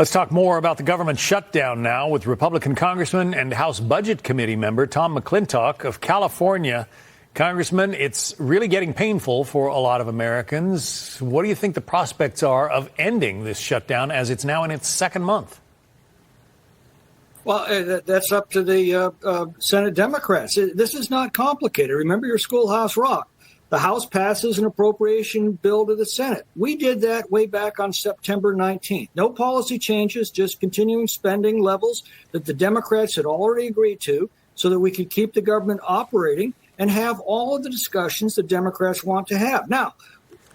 Let's talk more about the government shutdown now with Republican Congressman and House Budget Committee member Tom McClintock of California. Congressman, it's really getting painful for a lot of Americans. What do you think the prospects are of ending this shutdown as it's now in its second month? Well, that's up to the Senate Democrats. This is not complicated. Remember your schoolhouse rock. The House passes an appropriation bill to the Senate. We did that way back on September 19th. No policy changes, just continuing spending levels that the Democrats had already agreed to so that we could keep the government operating and have all of the discussions the Democrats want to have. Now,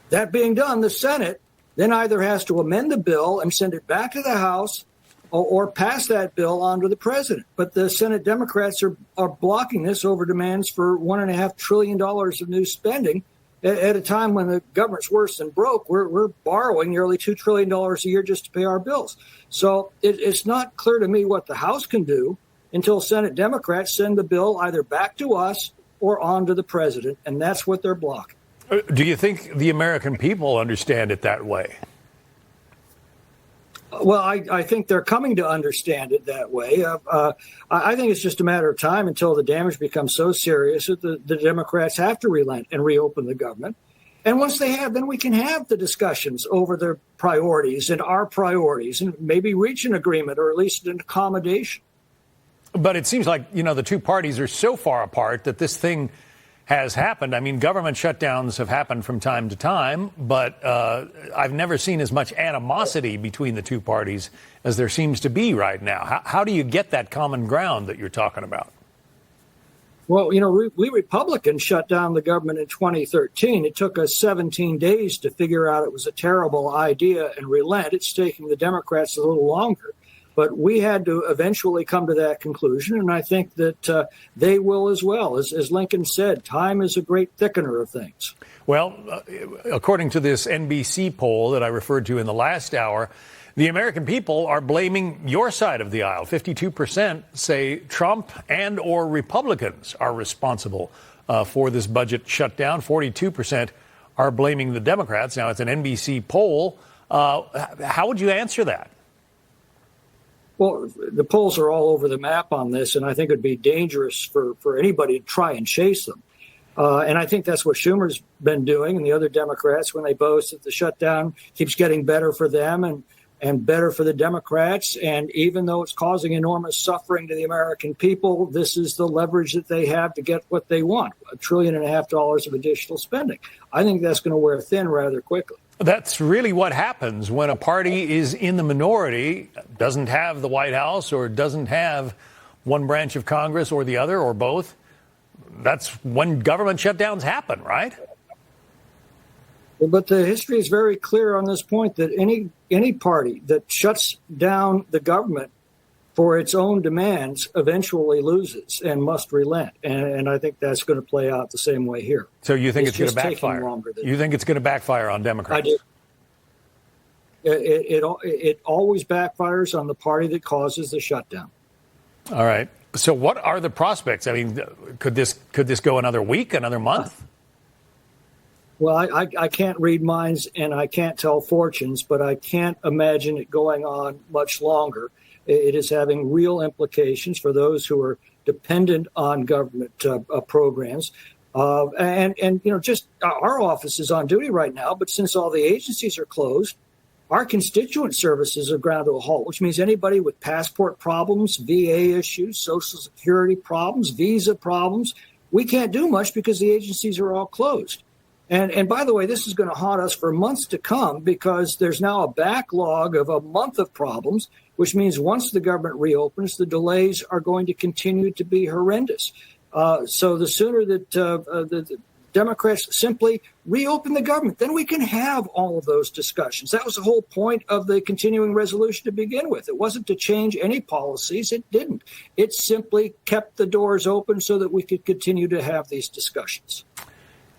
that being done, the Senate then either has to amend the bill and send it back to the House or pass that bill on to the president. But the Senate Democrats are blocking this over demands for $1.5 trillion of new spending at a time when the government's worse than broke. We're borrowing nearly $2 trillion a year just to pay our bills. So it's not clear to me what the House can do until Senate Democrats send the bill either back to us or on to the president, and that's what they're blocking. Do you think the American people understand it that way? Well, I think they're coming to understand it that way. I think it's just a matter of time until the damage becomes so serious that the Democrats have to relent and reopen the government. And once they have, then we can have the discussions over their priorities and our priorities and maybe reach an agreement or at least an accommodation. But it seems like, the two parties are so far apart that this thing has happened. I mean, government shutdowns have happened from time to time, but I've never seen as much animosity between the two parties as there seems to be right now. How do you get that common ground that you're talking about? Well, we Republicans shut down the government in 2013. It took us 17 days to figure out it was a terrible idea and relent. It's taking the Democrats a little longer. But we had to eventually come to that conclusion, and I think that they will as well. As Lincoln said, time is a great thickener of things. Well, according to this NBC poll that I referred to in the last hour, the American people are blaming your side of the aisle. 52% say Trump and or Republicans are responsible for this budget shutdown. 42% are blaming the Democrats. Now, it's an NBC poll. How would you answer that? Well, the polls are all over the map on this, and I think it would be dangerous for anybody to try and chase them. And I think that's what Schumer's been doing and the other Democrats when they boast that the shutdown keeps getting better for them and better for the Democrats. And even though it's causing enormous suffering to the American people, this is the leverage that they have to get what they want, $1.5 trillion of additional spending. I think that's going to wear thin rather quickly. That's really what happens when a party is in the minority, doesn't have the White House or doesn't have one branch of Congress or the other or both. That's when government shutdowns happen, right? But the history is very clear on this point that any party that shuts down the government for its own demands eventually loses and must relent. And I think that's going to play out the same way here. So you think it's going to backfire? You think it's going to backfire on Democrats? I do. It always backfires on the party that causes the shutdown. All right. So what are the prospects? I mean, could this go another week, another month? Well, I can't read minds and I can't tell fortunes, but I can't imagine it going on much longer. It is having real implications for those who are dependent on government programs. Just our office is on duty right now, but since all the agencies are closed, our constituent services are ground to a halt, which means anybody with passport problems, VA issues, Social Security problems, visa problems, we can't do much because the agencies are all closed. And by the way, this is going to haunt us for months to come because there's now a backlog of a month of problems, which means once the government reopens, the delays are going to continue to be horrendous. So the sooner that the Democrats simply reopen the government, then we can have all of those discussions. That was the whole point of the continuing resolution to begin with. It wasn't to change any policies. It didn't. It simply kept the doors open so that we could continue to have these discussions.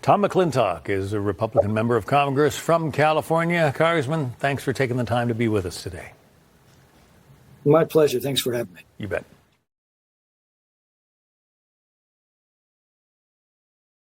Tom McClintock is a Republican member of Congress from California. Congressman, thanks for taking the time to be with us today. My pleasure. Thanks for having me. You bet.